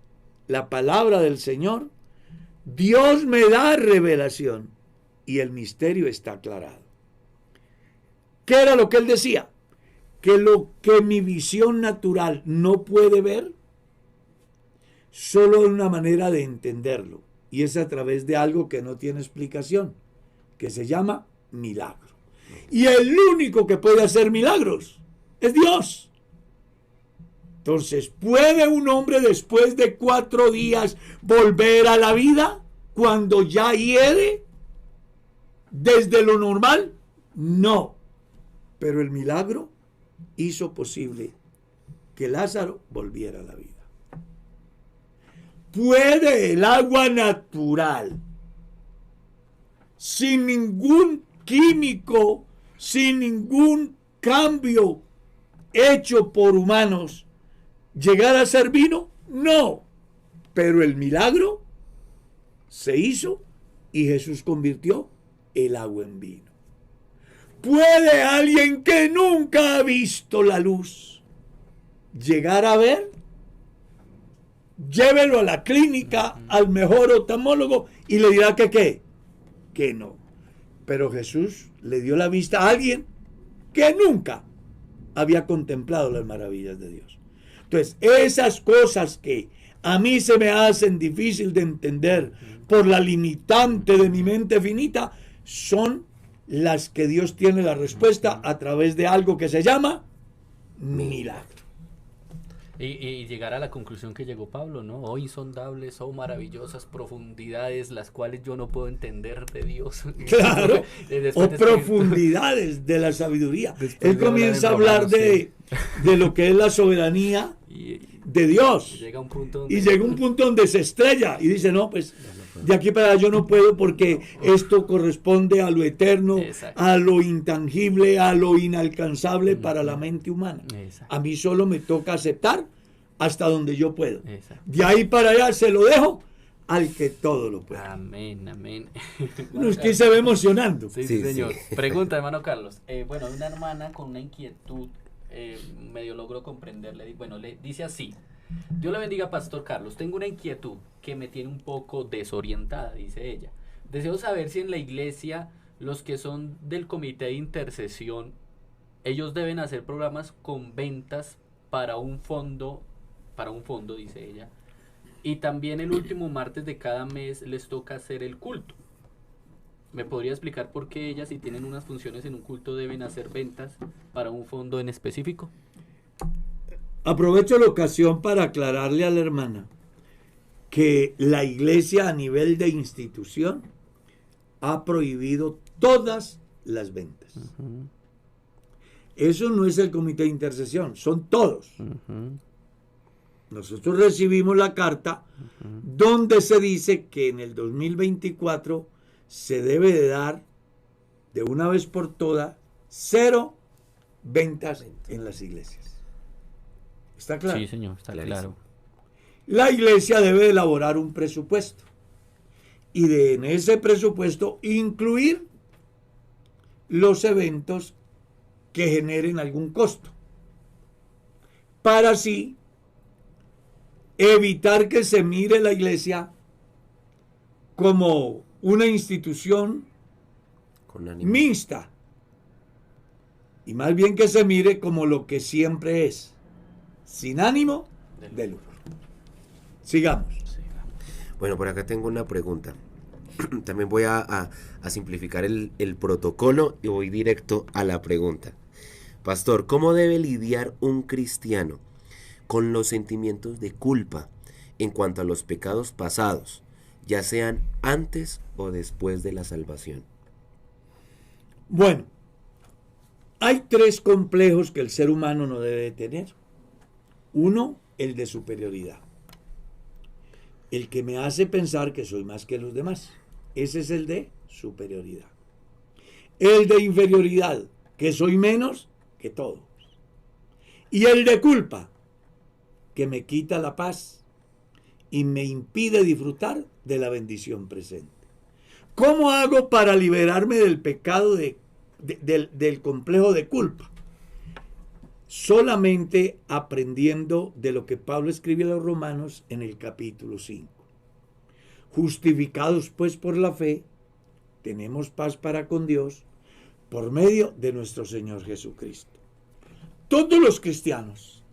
la palabra del Señor, Dios me da revelación y el misterio está aclarado. ¿Qué era lo que él decía? Que lo que mi visión natural no puede ver, solo hay una manera de entenderlo, y es a través de algo que no tiene explicación, que se llama milagro. Y el único que puede hacer milagros es Dios. Entonces, ¿puede un hombre después de 4 días volver a la vida cuando ya hiere desde lo normal? No. Pero el milagro hizo posible que Lázaro volviera a la vida. ¿Puede el agua natural, sin ningún químico, sin ningún cambio hecho por humanos, llegar a ser vino? No. Pero el milagro se hizo y Jesús convirtió el agua en vino. ¿Puede alguien que nunca ha visto la luz llegar a ver? Llévelo a la clínica, al mejor oftalmólogo, y le dirá que qué, que no. Pero Jesús le dio la vista a alguien que nunca había contemplado las maravillas de Dios. Entonces, esas cosas que a mí se me hacen difícil de entender por la limitante de mi mente finita, son las que Dios tiene la respuesta a través de algo que se llama milagro. Y llegar a la conclusión que llegó Pablo, ¿no? Oh, insondables, oh, maravillosas profundidades, las cuales yo no puedo entender de Dios. Claro, o profundidades de la sabiduría. Él comienza a hablar de lo que es la soberanía de Dios. Llega un punto y llega un punto donde se estrella y dice, no, pues de aquí para allá yo no puedo porque esto corresponde a lo eterno, exacto, a lo intangible, a lo inalcanzable para la mente humana. Exacto. A mí solo me toca aceptar hasta donde yo puedo. Exacto. De ahí para allá se lo dejo al que todo lo puede. Amén, amén. Nos que se ve emocionando. Sí, señor. Sí. Pregunta, hermano Carlos. Bueno, una hermana con una inquietud, medio logró comprenderle. Bueno, le dice así: Dios le bendiga, Pastor Carlos. Tengo una inquietud que me tiene un poco desorientada, dice ella. Deseo saber si en la iglesia los que son del comité de intercesión, ellos deben hacer programas con ventas para un fondo, dice ella. Y también el último martes de cada mes les toca hacer el culto. ¿Me podría explicar por qué ellas, si tienen unas funciones en un culto, deben hacer ventas para un fondo en específico? Aprovecho la ocasión para aclararle a la hermana que la iglesia a nivel de institución ha prohibido todas las ventas. Uh-huh. Eso no es el comité de intercesión, son todos. Uh-huh. Nosotros recibimos la carta donde se dice que en el 2024 se debe de dar de una vez por todas 0 ventas en las iglesias. ¿Está claro? Sí, señor, está claro. La iglesia debe elaborar un presupuesto y en ese presupuesto incluir los eventos que generen algún costo, para así evitar que se mire la iglesia como una institución mixta, y más bien que se mire como lo que siempre es, sin ánimo de lucro. Sigamos. Bueno, por acá tengo una pregunta. También voy a simplificar el protocolo y voy directo a la pregunta. Pastor, ¿cómo debe lidiar un cristiano con los sentimientos de culpa en cuanto a los pecados pasados, ya sean antes o después de la salvación? Bueno, hay 3 complejos que el ser humano no debe tener. Uno, el de superioridad. El que me hace pensar que soy más que los demás. Ese es el de superioridad. El de inferioridad, que soy menos que todos. Y el de culpa, que me quita la paz y me impide disfrutar de la bendición presente. ¿Cómo hago para liberarme del pecado del complejo de culpa? solamente aprendiendo de lo que Pablo escribe a los romanos en el capítulo 5. Justificados pues por la fe, tenemos paz para con Dios por medio de nuestro Señor Jesucristo. Todos los cristianos,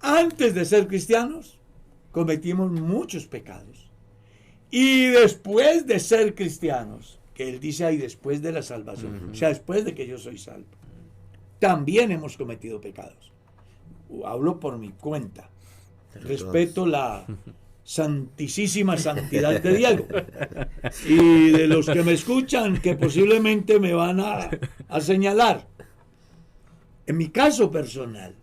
antes de ser cristianos, cometimos muchos pecados. Y después de ser cristianos, que él dice ahí después de la salvación, o sea, después de que yo soy salvo, también hemos cometido pecados. Hablo por mi cuenta. Respeto la santísima santidad de Diego. Y de los que me escuchan, que posiblemente me van a señalar. En mi caso personal,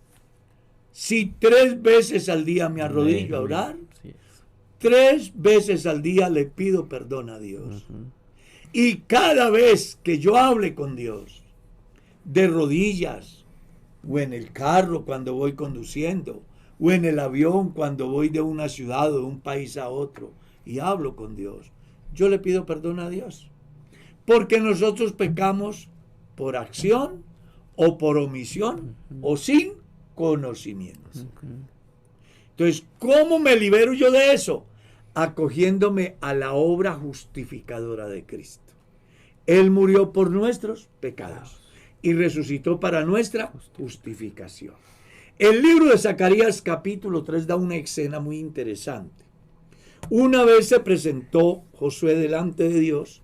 si 3 veces al día me arrodillo a orar, 3 veces al día le pido perdón a Dios. Y cada vez que yo hable con Dios, de rodillas, o en el carro cuando voy conduciendo, o en el avión cuando voy de una ciudad o de un país a otro, y hablo con Dios, yo le pido perdón a Dios. Porque nosotros pecamos por acción, o por omisión, o sin conocimiento. Entonces, ¿cómo me libero yo de eso? Acogiéndome a la obra justificadora de Cristo. Él murió por nuestros pecados y resucitó para nuestra justificación. El libro de Zacarías capítulo 3 da una escena muy interesante. Una vez se presentó Josué delante de Dios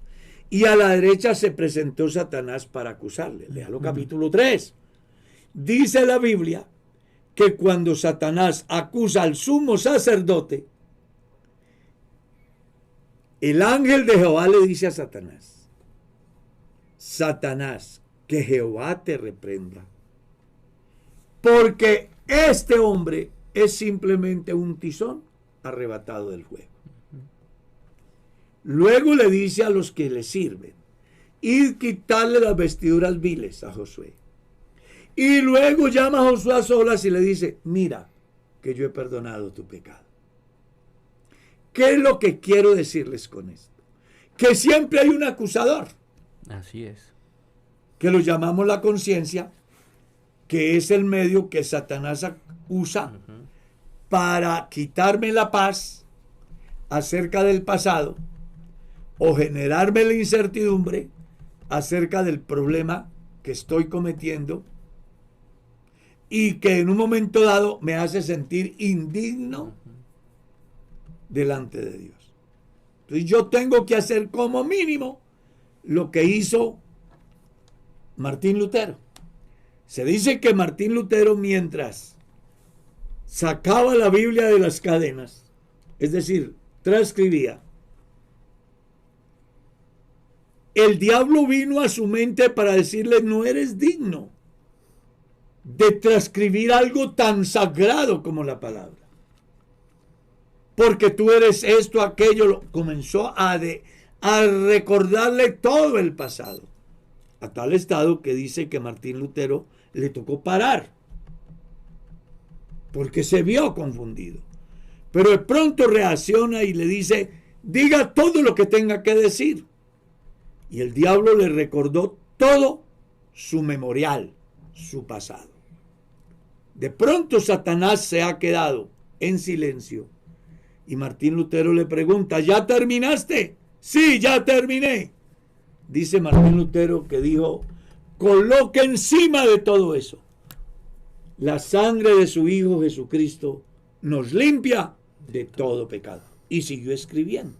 y a la derecha se presentó Satanás para acusarle. Léalo capítulo 3. Dice la Biblia que cuando Satanás acusa al sumo sacerdote, el ángel de Jehová le dice a Satanás: Satanás, que Jehová te reprenda, porque este hombre es simplemente un tizón arrebatado del fuego. Luego le dice a los que le sirven: id quitarle las vestiduras viles a Josué. Y luego llama a Josué a solas y le dice: mira que yo he perdonado tu pecado. ¿Qué es lo que quiero decirles con esto? Que siempre hay un acusador. Así es. Que lo llamamos la conciencia, que es el medio que Satanás usa para quitarme la paz acerca del pasado o generarme la incertidumbre acerca del problema que estoy cometiendo y que en un momento dado me hace sentir indigno delante de Dios. Entonces yo tengo que hacer como mínimo lo que hizo Martín Lutero. Se dice que Martín Lutero, mientras sacaba la Biblia de las cadenas, es decir, transcribía, el diablo vino a su mente para decirle: no eres digno de transcribir algo tan sagrado como la palabra, porque tú eres esto, aquello. Comenzó a recordarle todo el pasado, a tal estado que dice que Martín Lutero le tocó parar, porque se vio confundido. Pero de pronto reacciona y le dice: diga todo lo que tenga que decir. Y el diablo le recordó todo su memorial, su pasado. De pronto Satanás se ha quedado en silencio y Martín Lutero le pregunta: ¿ya terminaste? Sí, ya terminé. Dice Martín Lutero que dijo: coloque encima de todo eso la sangre de su Hijo Jesucristo, nos limpia de todo pecado. Y siguió escribiendo.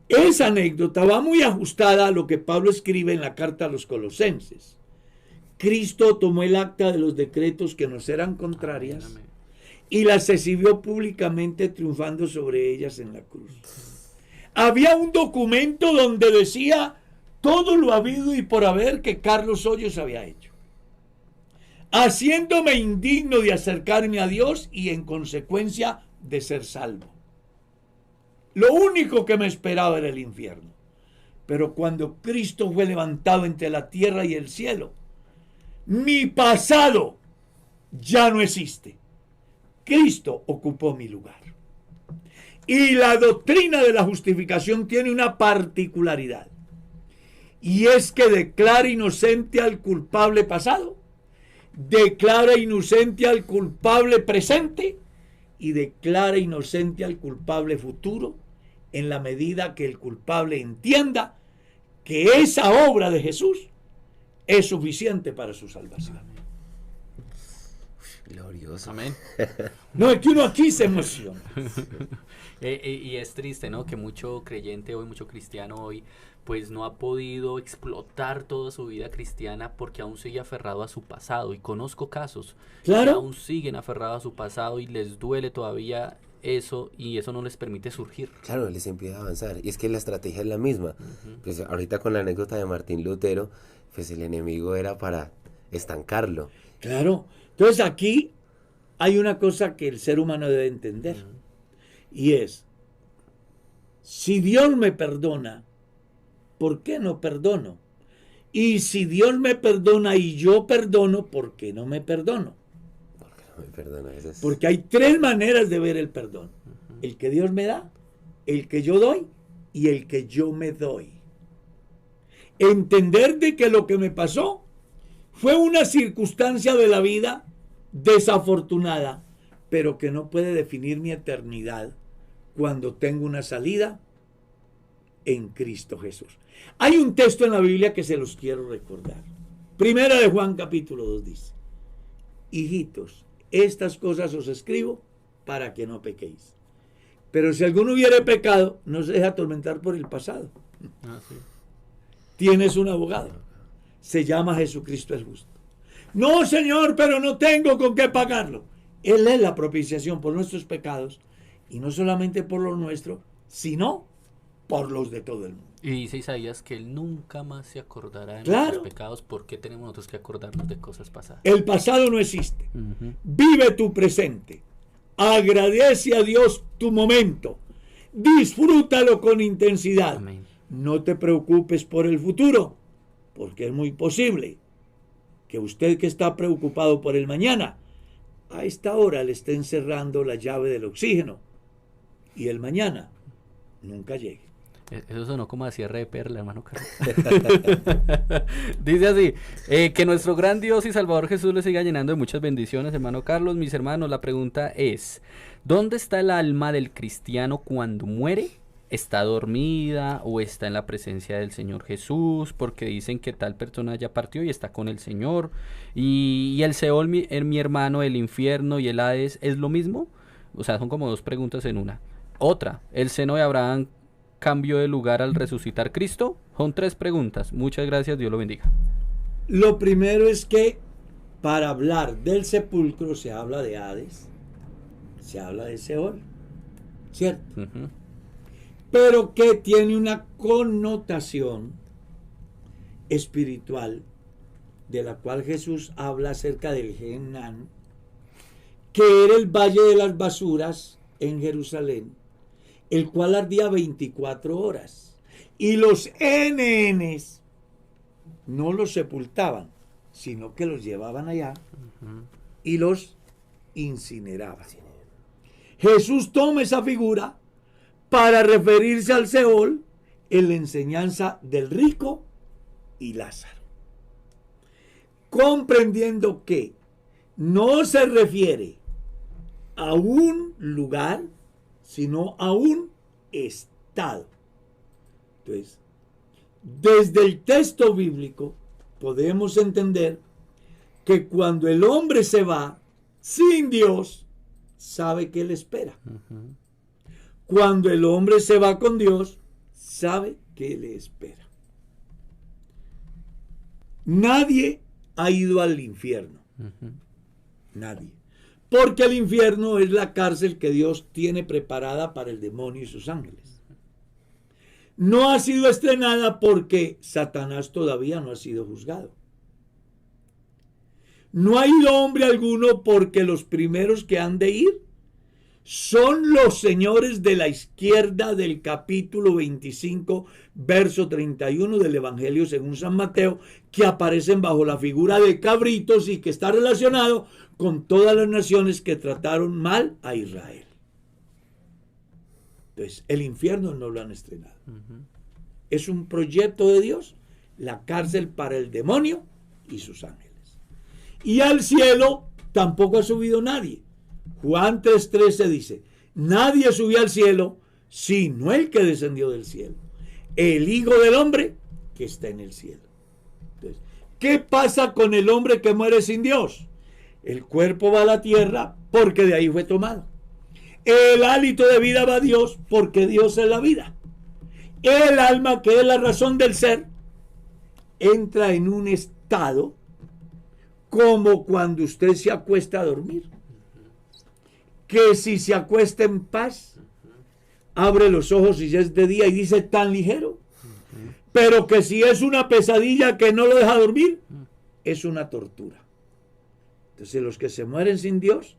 Esa anécdota va muy ajustada a lo que Pablo escribe en la carta a los Colosenses. Cristo tomó el acta de los decretos que nos eran contrarias y las exhibió públicamente, triunfando sobre ellas en la cruz. Había un documento donde decía todo lo habido y por haber que Carlos Hoyos había hecho, haciéndome indigno de acercarme a Dios y en consecuencia de ser salvo. Lo único que me esperaba era el infierno. Pero cuando Cristo fue levantado entre la tierra y el cielo, mi pasado ya no existe. Cristo ocupó mi lugar. Y la doctrina de la justificación tiene una particularidad, y es que declara inocente al culpable pasado declara inocente al culpable presente y declara inocente al culpable futuro en la medida que el culpable entienda que esa obra de Jesús es suficiente para su salvación. Glorioso. Amén. No, es que uno aquí se emociona. Y es triste, ¿no? Que mucho creyente hoy, mucho cristiano hoy, pues no ha podido explotar toda su vida cristiana porque aún sigue aferrado a su pasado. Y conozco casos Claro. que aún siguen aferrados a su pasado y les duele todavía eso y eso no les permite surgir. Claro, les impide avanzar. Y es que la estrategia es la misma. Pues ahorita con la anécdota de Martín Lutero, pues el enemigo era para estancarlo. Claro. Entonces aquí hay una cosa que el ser humano debe entender. Y es, si Dios me perdona, ¿por qué no perdono? Y si Dios me perdona y yo perdono, ¿por qué no me perdono? Porque no me perdona. Eso es... Porque hay tres maneras de ver el perdón. El que Dios me da, el que yo doy y el que yo me doy. Entender de que lo que me pasó fue una circunstancia de la vida desafortunada, pero que no puede definir mi eternidad cuando tengo una salida en Cristo Jesús. Hay un texto en la Biblia que se los quiero recordar. Primera de Juan capítulo 2 dice: hijitos, estas cosas os escribo para que no pequéis. Pero si alguno hubiere pecado, no se deje atormentar por el pasado. Sí. Tienes un abogado. Se llama Jesucristo el justo. No, Señor, pero no tengo con qué pagarlo. Él es la propiciación por nuestros pecados, y no solamente por los nuestros, sino por los de todo el mundo. Y dice Isaías que él nunca más se acordará de Claro. nuestros pecados. ¿Por qué tenemos nosotros que acordarnos de cosas pasadas? El pasado no existe. Ujú. Vive tu presente. Agradece a Dios tu momento. Disfrútalo con intensidad. Amén. No te preocupes por el futuro, porque es muy posible que usted, que está preocupado por el mañana, a esta hora le esté encerrando la llave del oxígeno y el mañana nunca llegue. Eso sonó como a cierre de perla, hermano Carlos. Dice así, que nuestro gran Dios y Salvador Jesús le siga llenando de muchas bendiciones, hermano Carlos. Mis hermanos, la pregunta es, ¿dónde está el alma del cristiano cuando muere? ¿Está dormida o está en la presencia del Señor Jesús? Porque dicen que tal persona ya partió y está con el Señor. Y el Seol, mi hermano, el infierno y el Hades, ¿es lo mismo? O sea, son como dos preguntas en una. Otra, ¿el seno de Abraham cambió de lugar al resucitar Cristo? Son tres preguntas. Muchas gracias, Dios lo bendiga. Lo primero es que para hablar del sepulcro se habla de Hades, se habla de Seol, ¿cierto? Ujú. Pero que tiene una connotación espiritual, de la cual Jesús habla acerca del Gehenam, que era el valle de las basuras en Jerusalén, el cual ardía 24 horas. Y los NNs no los sepultaban, sino que los llevaban allá y los incineraban. Jesús toma esa figura para referirse al Seol en la enseñanza del rico y Lázaro, comprendiendo que no se refiere a un lugar, sino a un estado. Entonces, desde el texto bíblico podemos entender que cuando el hombre se va sin Dios, sabe que le espera. Cuando el hombre se va con Dios, sabe que le espera. Nadie ha ido al infierno. Nadie. Porque el infierno es la cárcel que Dios tiene preparada para el demonio y sus ángeles. No ha sido estrenada porque Satanás todavía no ha sido juzgado. No ha ido hombre alguno porque los primeros que han de ir son los señores de la izquierda del capítulo 25, verso 31 del Evangelio según San Mateo, que aparecen bajo la figura de cabritos y que está relacionado con todas las naciones que trataron mal a Israel. Entonces, el infierno no lo han estrenado. Es un proyecto de Dios, la cárcel para el demonio y sus ángeles. Y al cielo tampoco ha subido nadie. Juan 3:13 dice, nadie subió al cielo sino el que descendió del cielo, el Hijo del Hombre que está en el cielo. Entonces, ¿qué pasa con el hombre que muere sin Dios? El cuerpo va a la tierra porque de ahí fue tomado. El hálito de vida va a Dios porque Dios es la vida. El alma, que es la razón del ser, entra en un estado como cuando usted se acuesta a dormir. Que si se acuesta en paz, abre los ojos y ya es de día y dice tan ligero. Pero que si es una pesadilla que no lo deja dormir, es una tortura. Entonces los que se mueren sin Dios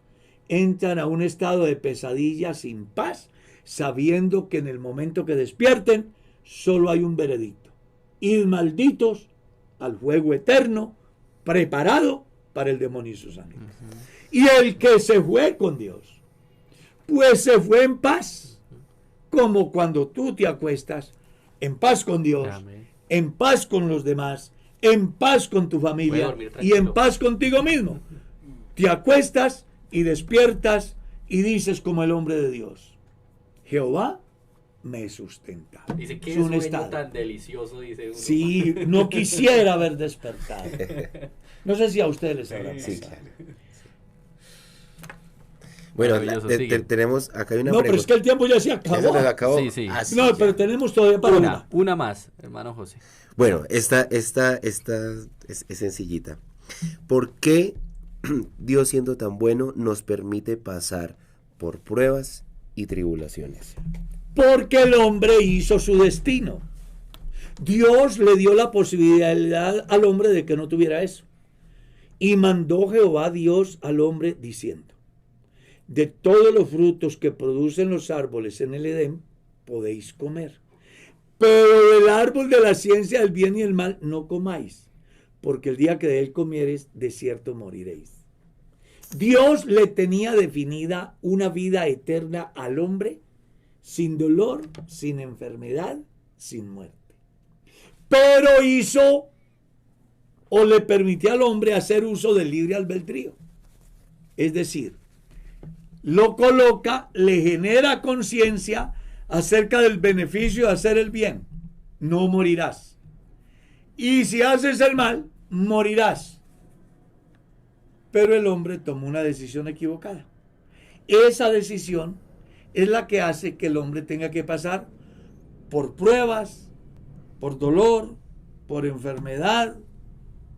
entran a un estado de pesadilla sin paz, sabiendo que en el momento que despierten solo hay un veredicto: id malditos al fuego eterno preparado para el demonio y sus ángeles. Y el que se fue con Dios, pues se fue en paz, como cuando tú te acuestas en paz con Dios, Amén. en paz con los demás, en paz con tu familia y en paz contigo mismo. Te acuestas y despiertas y dices como el hombre de Dios: Jehová me sustenta. Dice que Es es un sueño estado. tan delicioso, dice uno. Sí, no quisiera haber despertado. No sé si a ustedes les habrá pasado. Sí, claro. Bueno, Maravilloso, sigue. tenemos, acá hay una No, pero es que el tiempo ya se ¿Ya se acabó. nos acabó? Sí, sí. Ah, sí, No, ya. pero tenemos todavía para una. Una más, hermano José. Bueno, esta es sencillita. ¿Por qué Dios, siendo tan bueno, nos permite pasar por pruebas y tribulaciones? Porque el hombre hizo su destino. Dios le dio la posibilidad al hombre de que no tuviera eso. Y mandó Jehová Dios al hombre diciendo: de todos los frutos que producen los árboles en el Edén podéis comer, pero del árbol de la ciencia del bien y el mal no comáis, porque el día que de él comiereis, de cierto moriréis. Dios le tenía definida una vida eterna al hombre, sin dolor, sin enfermedad, sin muerte. Pero hizo o le permitió al hombre hacer uso del libre albedrío. Es decir, lo coloca, le genera conciencia acerca del beneficio de hacer el bien. No morirás. Y si haces el mal, morirás. Pero el hombre tomó una decisión equivocada. Esa decisión es la que hace que el hombre tenga que pasar por pruebas, por dolor, por enfermedad,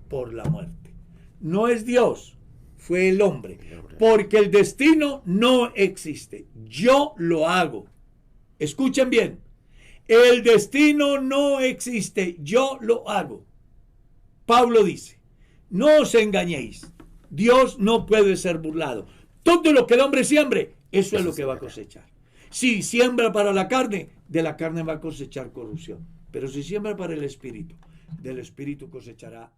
por la muerte. No es Dios, fue el hombre. Porque el destino no existe. Yo lo hago. Escuchen bien. El destino no existe. Yo lo hago. Pablo dice: no os engañéis. Dios no puede ser burlado. Todo lo que el hombre siembre, eso es lo que va a cosechar. Si siembra para la carne, de la carne va a cosechar corrupción. Pero si siembra para el espíritu, del espíritu cosechará